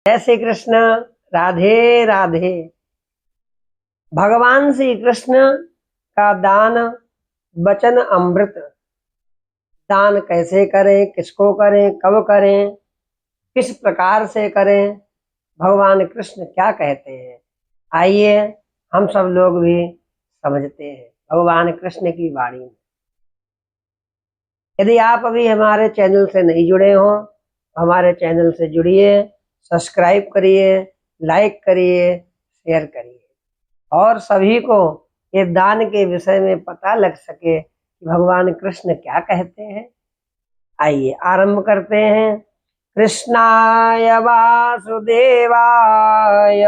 जय श्री कृष्ण। राधे राधे। भगवान श्री कृष्ण का दान वचन अमृत। दान कैसे करें, किसको करें, कब करें, किस प्रकार से करें, भगवान कृष्ण क्या कहते हैं, आइए हम सब लोग भी समझते हैं भगवान कृष्ण की वाणी में। यदि आप अभी हमारे चैनल से नहीं जुड़े हो, हमारे चैनल से जुड़िए, सब्सक्राइब करिए, लाइक करिए, शेयर करिए और सभी को ये दान के विषय में पता लग सके कि भगवान कृष्ण क्या कहते हैं। आइए आरंभ करते हैं। कृष्णाय वासुदेवाय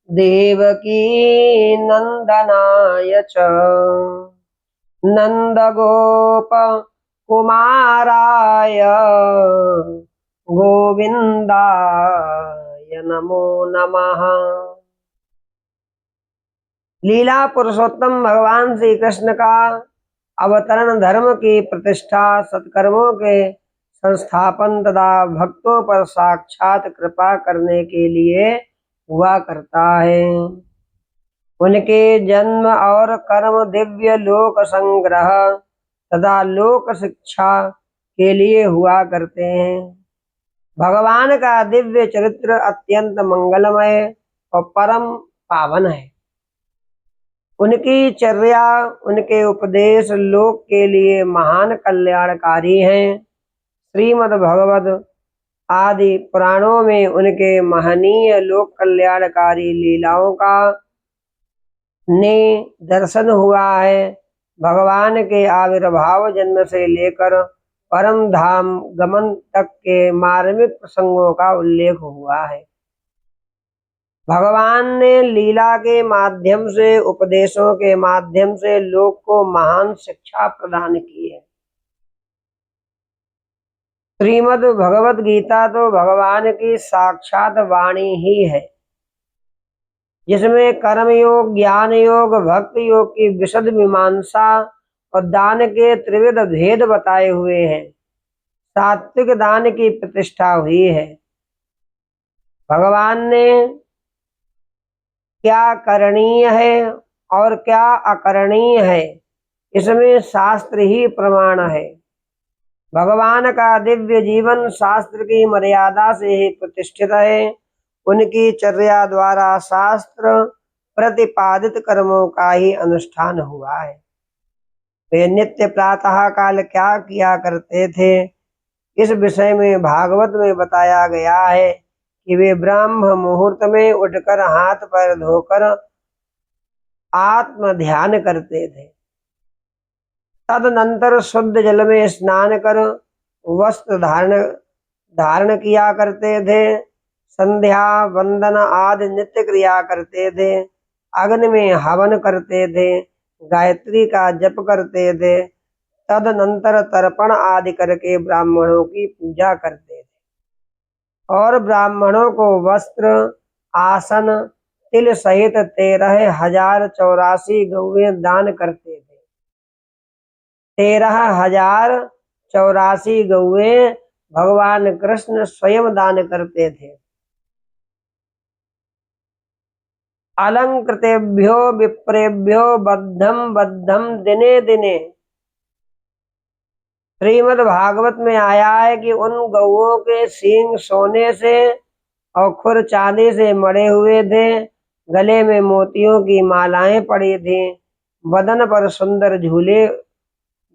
देवकी नंदनाय च नंदगोप कुमाराय गोविंदाय नमो नमः। लीला पुरुषोत्तम भगवान श्री कृष्ण का अवतरण धर्म की प्रतिष्ठा, सत्कर्मों के संस्थापन तथा भक्तों पर साक्षात कृपा करने के लिए हुआ करता है। उनके जन्म और कर्म दिव्य लोक संग्रह तथा लोक शिक्षा के लिए हुआ करते हैं। भगवान का दिव्य चरित्र अत्यंत मंगलमय और परम पावन है। उनकी चर्या, उनके उपदेश लोक के लिए महान कल्याणकारी हैं। श्रीमद् भगवत आदि पुराणों में उनके महनीय लोक कल्याणकारी लीलाओं का ने दर्शन हुआ है। भगवान के आविर्भाव जन्म से लेकर परम धाम गमन तक के मार्मिक प्रसंगों का उल्लेख हुआ है। भगवान ने लीला के माध्यम से, उपदेशों के माध्यम से लोक को महान शिक्षा प्रदान की है। श्रीमद् भगवत गीता तो भगवान की साक्षात वाणी ही है, जिसमें कर्म योग, ज्ञान योग, भक्ति योग की विशद मीमांसा और दान के त्रिविध भेद बताए हुए हैं। सात्विक दान की प्रतिष्ठा हुई है। भगवान ने क्या करणीय है और क्या अकरणीय है, इसमें शास्त्र ही प्रमाण है। भगवान का दिव्य जीवन शास्त्र की मर्यादा से ही प्रतिष्ठित है। उनकी चर्या द्वारा शास्त्र प्रतिपादित कर्मों का ही अनुष्ठान हुआ है। वे नित्य प्रातः काल क्या किया करते थे, इस विषय में भागवत में बताया गया है कि वे ब्रह्म मुहूर्त में उठकर हाथ पैर धोकर आत्म ध्यान करते थे। तदनंतर शुद्ध जल में स्नान कर वस्त्र धारण किया करते थे। संध्या वंदन आदि नित्य क्रिया करते थे। अग्नि में हवन करते थे। गायत्री का जप करते थे। तदनंतर तर्पण आदि करके ब्राह्मणों की पूजा करते थे और ब्राह्मणों को वस्त्र, आसन, तिल सहित 13,084 गौएं दान करते थे। 13,084 गौएं भगवान कृष्ण स्वयं दान करते थे। अलंकृतेभ्यो विप्रेभ्यो बद्धम बद्धम दिने दिने। श्रीमद् भागवत में आया है कि उन गौओं के सींग सोने से और खुर चांदी से मढ़े हुए थे। गले में मोतियों की मालाएं पड़ी थी। बदन पर सुंदर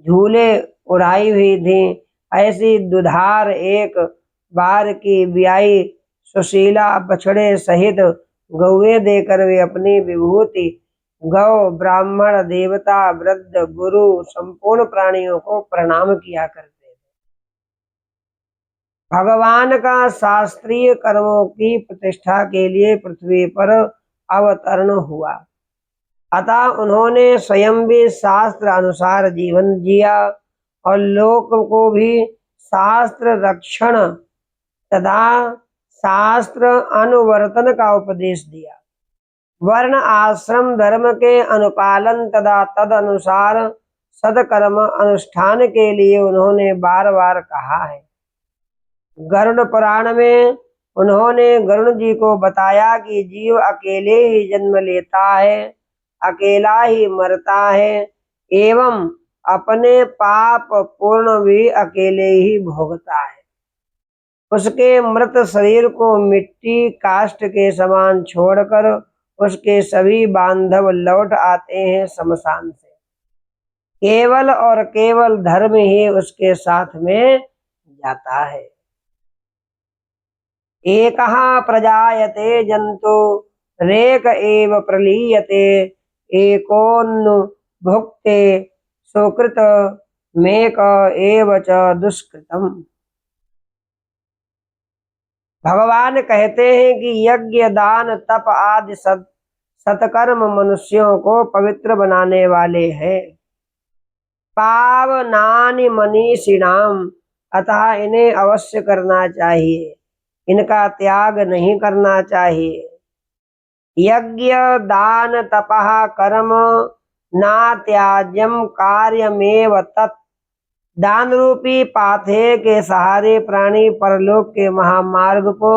झूले उड़ाई हुई थी। ऐसी दुधार एक बार की ब्याई सुशीला बछड़े सहित गौएं देकर वे अपनी विभूति गौ, ब्राह्मण, देवता, वृद्ध, गुरु, संपूर्ण प्राणियों को प्रणाम किया करते थे। भगवान का शास्त्रीय कर्मों की प्रतिष्ठा के लिए पृथ्वी पर अवतरण हुआ, अतः उन्होंने स्वयं भी शास्त्र अनुसार जीवन जिया और लोक को भी शास्त्र रक्षण तथा शास्त्र अनुवर्तन का उपदेश दिया। वर्ण आश्रम धर्म के अनुपालन तथा तद अनुसार सदकर्म अनुष्ठान के लिए उन्होंने बार बार कहा है। गरुड़ पुराण में उन्होंने गरुड़ जी को बताया कि जीव अकेले ही जन्म लेता है, अकेला ही मरता है एवं अपने पाप पूर्ण भी अकेले ही भोगता है। उसके मृत शरीर को मिट्टी काष्ठ के समान छोड़कर उसके सभी बांधव लौट आते हैं शमशान से। केवल और केवल धर्म ही उसके साथ में जाता है। एकहा प्रजायते जंतु रेक एव प्रलीयते एकोन्न भुक्ते सुकृत मेक एव च दुष्कृतम। भगवान कहते हैं कि यज्ञ दान तप आदि सत्कर्म मनुष्यों को पवित्र बनाने वाले हैं। पावनानि मनीषिणाम, अतः इन्हें अवश्य करना चाहिए, इनका त्याग नहीं करना चाहिए। यज्ञ दान तपः कर्म ना त्याज्यम कार्यमेव तत्। दान रूपी पाथे के सहारे प्राणी परलोक के महामार्ग को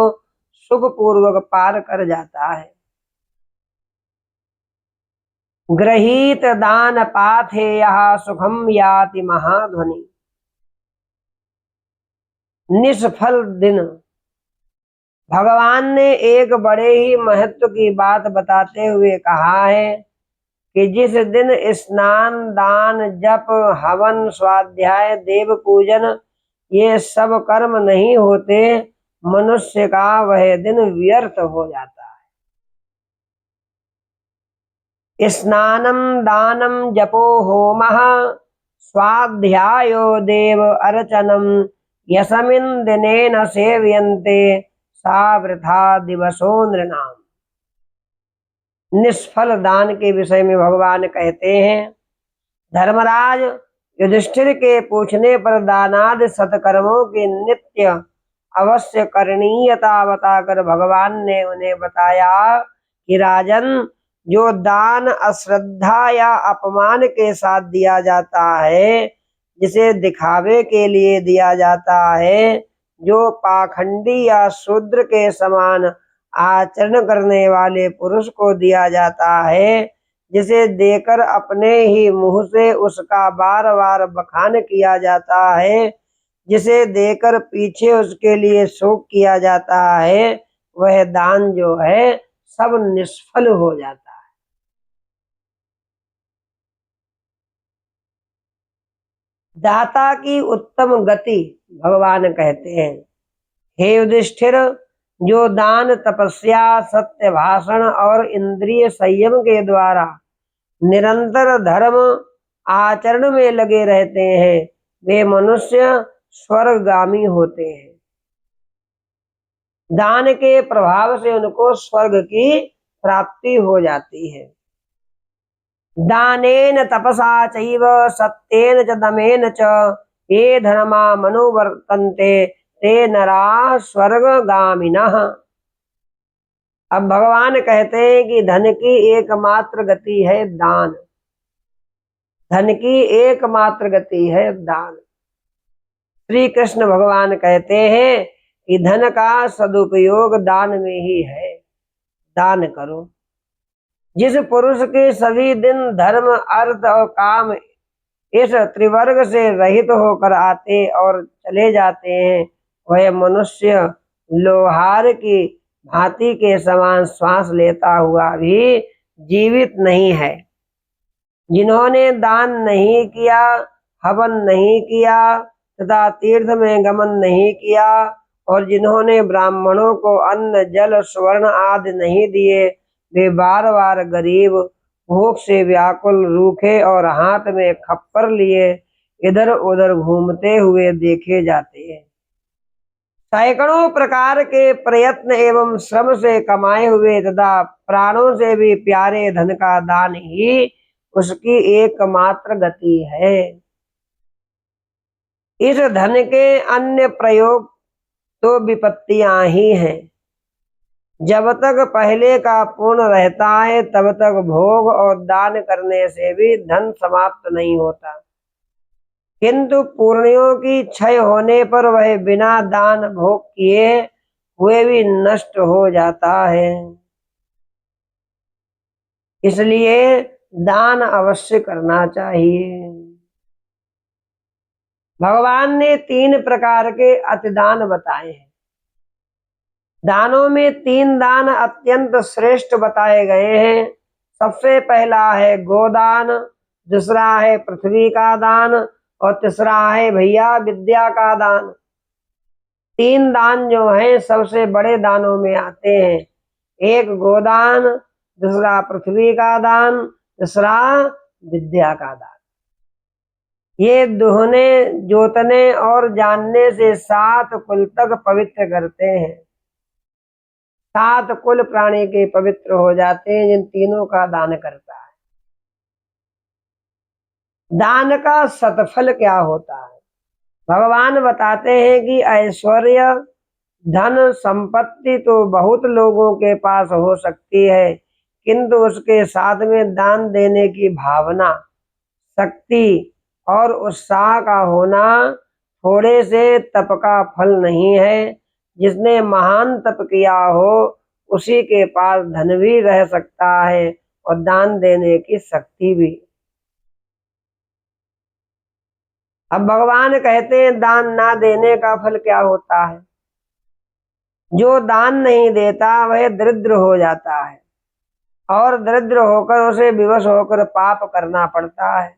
सुखपूर्वक पार कर जाता है। गृहीत दान पाथेय सुखम याति महाध्वनि। निष्फल दिन। भगवान ने एक बड़े ही महत्व की बात बताते हुए कहा है कि जिस दिन स्नान दान जप हवन स्वाध्याय देव पूजन ये सब कर्म नहीं होते, मनुष्य का वह दिन व्यर्थ हो जाता है। स्नानम दानम जपो होमः स्वाध्यायो देव अर्चनम यस्मिन् दिनेन सेव्यन्ते सा वृथा दिवसो नृणाम। निष्फल दान के विषय में भगवान कहते हैं, धर्मराज युधिष्ठिर के पूछने पर दानादि सत्कर्मों की नित्य अवश्य करणीयता बताकर भगवान ने उन्हें बताया कि राजन, जो दान अश्रद्धा या अपमान के साथ दिया जाता है, जिसे दिखावे के लिए दिया जाता है, जो पाखंडी या शूद्र के समान आचरण करने वाले पुरुष को दिया जाता है, जिसे देकर अपने ही मुंह से उसका बार बार बखान किया जाता है, जिसे देकर पीछे उसके लिए शोक किया जाता है, वह दान जो है सब निष्फल हो जाता है। दाता की उत्तम गति भगवान कहते हैं, हे युधिष्ठिर, जो दान तपस्या सत्य भाषण और इंद्रिय संयम के द्वारा निरंतर धर्म आचरण में लगे रहते हैं, वे मनुष्य स्वर्गगामी होते हैं। दान के प्रभाव से उनको स्वर्ग की प्राप्ति हो जाती है। दानेन तपसा चैव सत्येन च दमेन च ये धर्मा मनुवर्तन्ते ते नरा स्वर्गगामिनः। अब भगवान कहते हैं कि धन की एकमात्र गति है दान। धन की एकमात्र गति है दान। श्री कृष्ण भगवान कहते हैं कि धन का सदुपयोग दान में ही है, दान करो। जिस पुरुष के सभी दिन धर्म अर्थ और काम इस त्रिवर्ग से रहित होकर आते और चले जाते हैं, वह मनुष्य लोहार की भांति के समान श्वास लेता हुआ भी जीवित नहीं है। जिन्होंने दान नहीं किया, हवन नहीं किया तथा तीर्थ में गमन नहीं किया और जिन्होंने ब्राह्मणों को अन्न जल स्वर्ण आदि नहीं दिए, वे बार बार गरीब भूख से व्याकुल रूखे और हाथ में खप्पर लिए इधर उधर घूमते हुए देखे जाते हैं। सैकड़ों प्रकार के प्रयत्न एवं श्रम से कमाए हुए तथा प्राणों से भी प्यारे धन का दान ही उसकी एकमात्र गति है। इस धन के अन्य प्रयोग तो विपत्तियां ही हैं। जब तक पहले का पूर्ण रहता है तब तक भोग और दान करने से भी धन समाप्त नहीं होता, किंतु पुण्यों की क्षय होने पर वह बिना दान भोग किए हुए भी नष्ट हो जाता है। इसलिए दान अवश्य करना चाहिए। भगवान ने 3 प्रकार के अतिदान बताए हैं। दानों में 3 दान अत्यंत श्रेष्ठ बताए गए हैं। सबसे पहला है गोदान, दूसरा है पृथ्वी का दान और तीसरा है भैया विद्या का दान। 3 दान जो हैं सबसे बड़े दानों में आते हैं। एक गोदान, दूसरा पृथ्वी का दान, तीसरा विद्या का दान। ये दुहने, जोतने और जानने से 7 कुल तक पवित्र करते हैं। 7 कुल प्राणी के पवित्र हो जाते हैं जिन तीनों का दान करता है। दान का सतफल क्या होता है? भगवान बताते हैं कि ऐश्वर्य, धन, संपत्ति तो बहुत लोगों के पास हो सकती है, किंतु उसके साथ में दान देने की भावना, शक्ति और उत्साह का होना थोड़े से तप का फल नहीं है। जिसने महान तप किया हो उसी के पास धन भी रह सकता है और दान देने की शक्ति भी। अब भगवान कहते हैं दान ना देने का फल क्या होता है? जो दान नहीं देता वह दरिद्र हो जाता है और दरिद्र होकर उसे विवश होकर पाप करना पड़ता है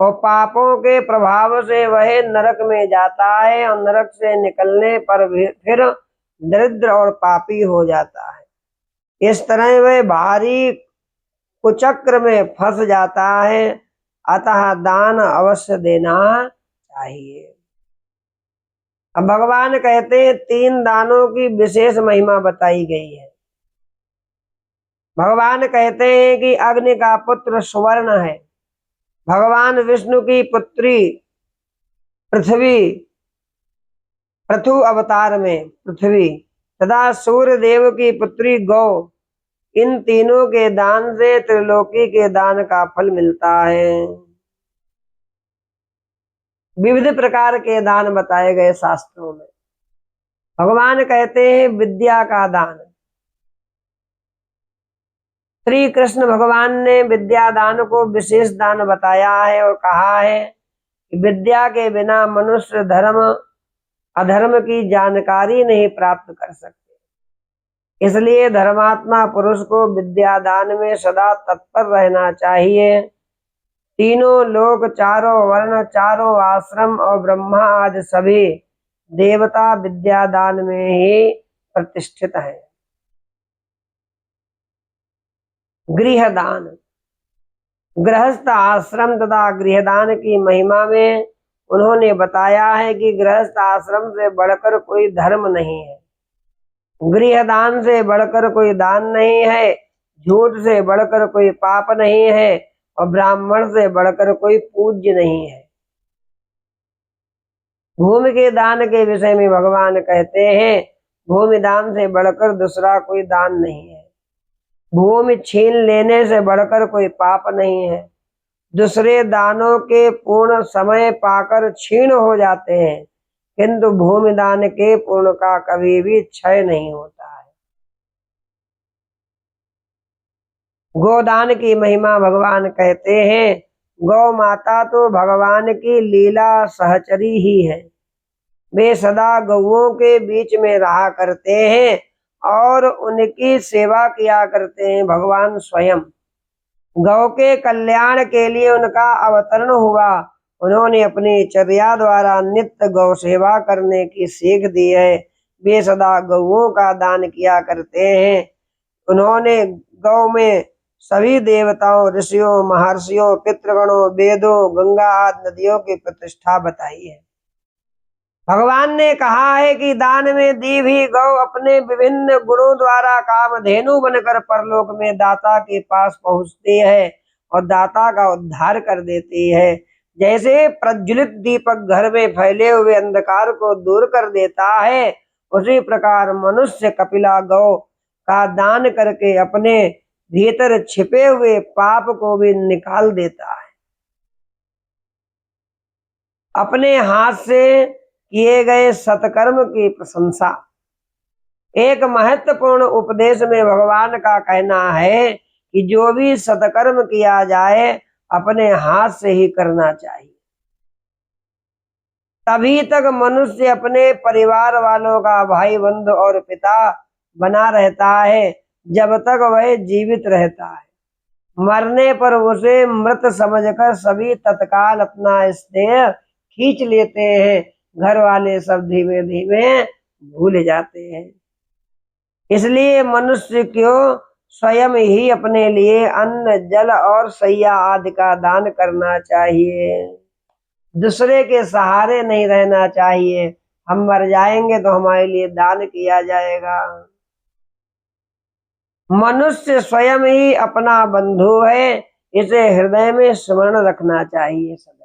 और पापों के प्रभाव से वह नरक में जाता है और नरक से निकलने पर फिर दरिद्र और पापी हो जाता है। इस तरह वह भारी कुचक्र में फंस जाता है। अतः दान अवश्य देना चाहिए। अब भगवान कहते हैं 3 दानों की विशेष महिमा बताई गई है। भगवान कहते हैं कि अग्नि का पुत्र स्वर्ण है, भगवान विष्णु की पुत्री पृथ्वी, पृथु अवतार में पृथ्वी, तथा सूर्य देव की पुत्री गौ, इन तीनों के दान से त्रिलोकी के दान का फल मिलता है। विविध प्रकार के दान बताए गए शास्त्रों में। भगवान कहते हैं विद्या का दान। श्री कृष्ण भगवान ने विद्या दान को विशेष दान बताया है और कहा है कि विद्या के बिना मनुष्य धर्म अधर्म की जानकारी नहीं प्राप्त कर सकते। इसलिए धर्मात्मा पुरुष को विद्या दान में सदा तत्पर रहना चाहिए। तीनों लोक, चारों वर्ण, चारों आश्रम और ब्रह्मा आदि सभी देवता विद्या दान में ही प्रतिष्ठित हैं। गृह दान। गृहस्थ आश्रम तथा गृहदान की महिमा में उन्होंने बताया है कि गृहस्थ आश्रम से बढ़कर कोई धर्म नहीं है, गृहदान से बढ़कर कोई दान नहीं है, झूठ से बढ़कर कोई पाप नहीं है और ब्राह्मण से बढ़कर कोई पूज्य नहीं है। भूमि के दान के विषय में भगवान कहते हैं भूमि दान से बढ़कर दूसरा कोई दान नहीं है, भूमि छीन लेने से बढ़कर कोई पाप नहीं है। दूसरे दानों के पूर्ण समय पाकर क्षीण हो जाते हैं, किंतु भूमि दान के पूर्ण का कभी भी क्षय नहीं होता है। गोदान की महिमा भगवान कहते हैं गौ माता तो भगवान की लीला सहचरी ही है। वे सदा गौओं के बीच में रहा करते हैं और उनकी सेवा किया करते हैं। भगवान स्वयं गौ के कल्याण के लिए उनका अवतरण हुआ। उन्होंने अपनी चर्या द्वारा नित्य गौ सेवा करने की सीख दी है। वे सदा गौओं का दान किया करते हैं। उन्होंने गौ में सभी देवताओं, ऋषियों, महर्षियों, पितृगणों, वेदों, गंगा आदि नदियों की प्रतिष्ठा बताई है। भगवान ने कहा है कि दान में दी भी गौ अपने विभिन्न गुणों द्वारा कामधेनु बनकर परलोक में दाता के पास पहुंचती है और दाता का उद्धार कर देती है। जैसे प्रज्वलित दीपक घर में फैले हुए अंधकार को दूर कर देता है, उसी प्रकार मनुष्य कपिला गौ का दान करके अपने भीतर छिपे हुए पाप को भी निकाल देता है। अपने हाथ से किए गए सत्कर्म की प्रशंसा। एक महत्वपूर्ण उपदेश में भगवान का कहना है कि जो भी सत्कर्म किया जाए अपने हाथ से ही करना चाहिए। तभी तक मनुष्य अपने परिवार वालों का भाई बंधु और पिता बना रहता है जब तक वह जीवित रहता है। मरने पर उसे मृत समझकर सभी तत्काल अपना स्नेह खींच लेते हैं, घर वाले सब धीमे धीमे भूल जाते हैं। इसलिए मनुष्य को स्वयं ही अपने लिए अन्न जल और शैया आदि का दान करना चाहिए। दूसरे के सहारे नहीं रहना चाहिए। हम मर जाएंगे तो हमारे लिए दान किया जाएगा। मनुष्य स्वयं ही अपना बंधु है, इसे हृदय में स्मरण रखना चाहिए सदैव।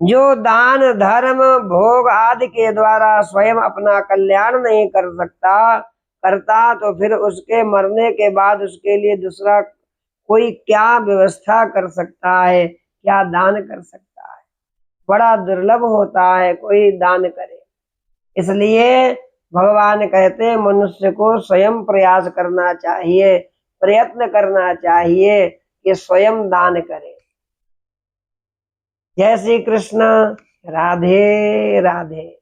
जो दान धर्म भोग आदि के द्वारा स्वयं अपना कल्याण नहीं कर करता तो फिर उसके मरने के बाद उसके लिए दूसरा कोई क्या व्यवस्था कर सकता है, क्या दान कर सकता है। बड़ा दुर्लभ होता है कोई दान करे। इसलिए भगवान कहते मनुष्य को स्वयं प्रयास करना चाहिए, प्रयत्न करना चाहिए कि स्वयं दान करे। जय श्री कृष्ण। राधे राधे।